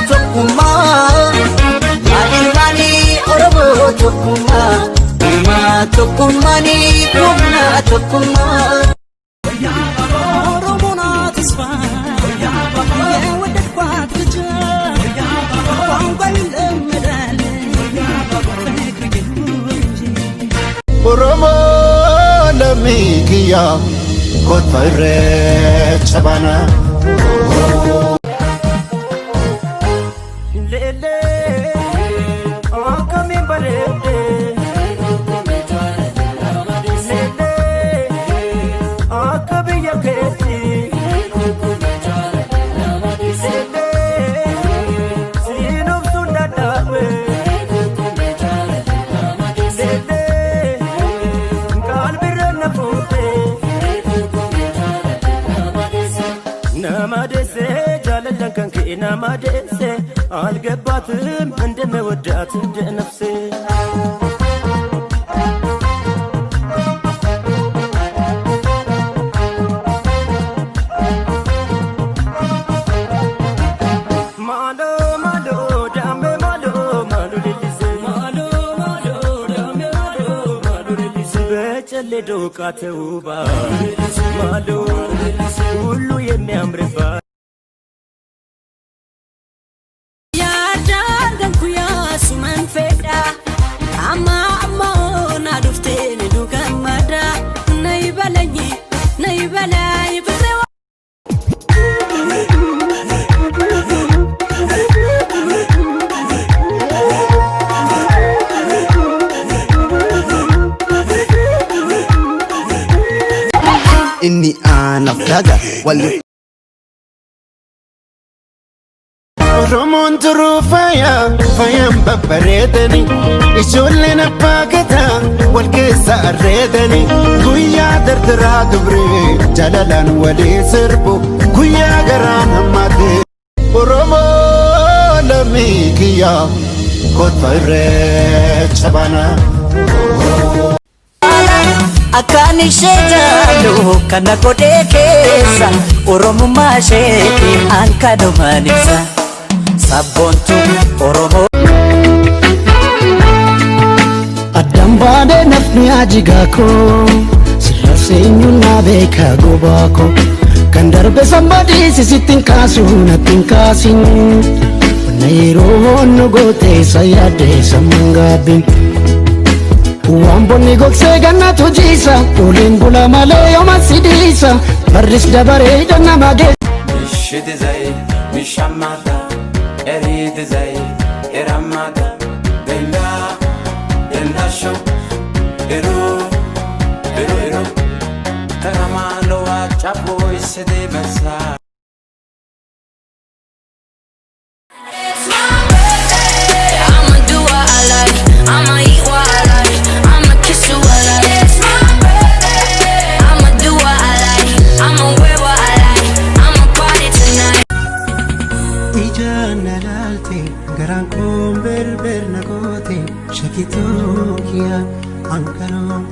Tokkummaa Ilmaanii Oromoo tokkummaani humna tokkummaa. Oromoon atisfaa የወደድኳት ልጅ ቋንቋ ይለመዳል ፍቅር እንጂ ኦሮሞ ለሚክያ ኮተሬ ቸባና namadese algebatim እንደመወዳት እንደ ነፍሴ ማሎ ማሎ ዳሜ ማሎ ማሎ ለሊሴ ማሎ ማሎ ዳሜ ማሎ ማሎ ለሊሴ በጨሌ ዶቃ ተውባ ማሎ ሁሉ የሚያምርባት inni aanaf daga walli Oromoon turuu faayaan babbareedani ijoolleen abbaa gadaa wal keessa arreedani guyyaa dardaraa dubree jaalalaan walii sirbu guyyaa garaan hammaate Oromoo lammii kiyyaa kotba irree chabana Akkaan ishee jaallu kana godhee keessa Oromummaa ishee hankanumaan ibsa sabboontu Oromoo. Addaan baanee nafni ajigaa koo sirra seenyuun na beeka gobaa koo kan darbe sambadii sisittiin kaasu nattiin kaasin wanna yeroo honno gootee isa yaadee sammuun gaabbiin. Waan bonni gogsee gannatu jiisa Uliin bula malee yooma sidiisa Barris dabaree nama geessa Mishiti zay, mishamata Eriti zay, eramata Denda, denda show Eru Taramano wa chapo isede basa Garaan koon berber nagooti shakitookiya ankaroon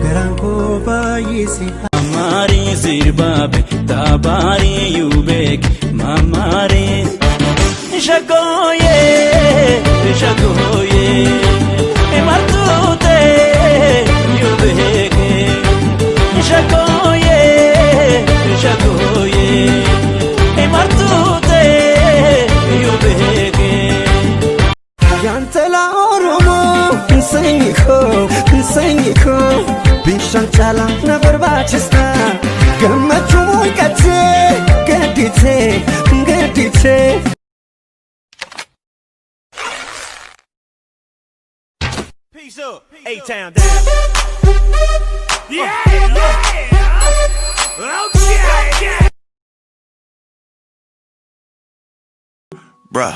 garaan koo baay'ise. Mamari zirbabe tabari yubek mamari shagoye emartute yubek shagoye emartute yubek Yantela Oromoo Nsengiko Bishaan chala na barbaachista Gammachuu qattee gadditee Peace up, A-Town down. Yeah. Okay. Bruh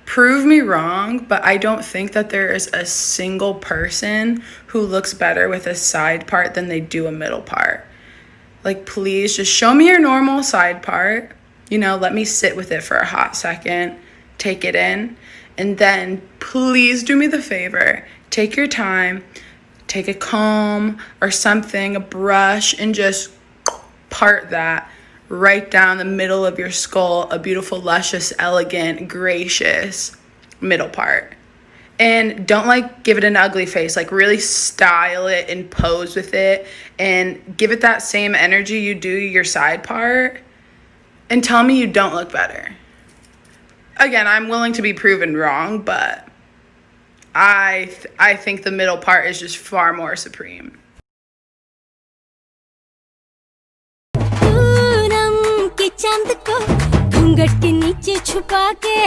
Prove me me wrong, but I don't think that there is a single person who looks better with a side part than they do a middle part. Like, please just show me your normal side part. You know, let me sit with it for a hot second, take it in, and then please do me the favor. Take your time, take a comb or something, a brush, and just part that right down the middle of your skull, a beautiful, luscious, elegant, gracious middle part. And don't like give it an ugly face, like really style it and pose with it and give it that same energy you do your side part, and tell me you don't look better. Again, I'm willing to be proven wrong, but I think the middle part is just far more supreme. चांद को घूंघट के नीचे छुपा के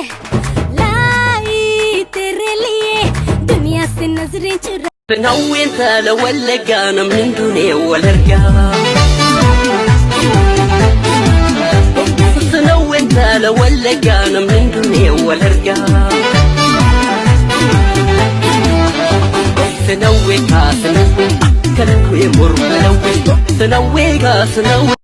लाई तेरे लिए दुनिया से नजरें चुरा نوّنت لولقانا من دوني والرقا نوّنت لولقانا من دوني والرقا سنوّي كاسنوّي كلوي مر سنوّي كاسنوّي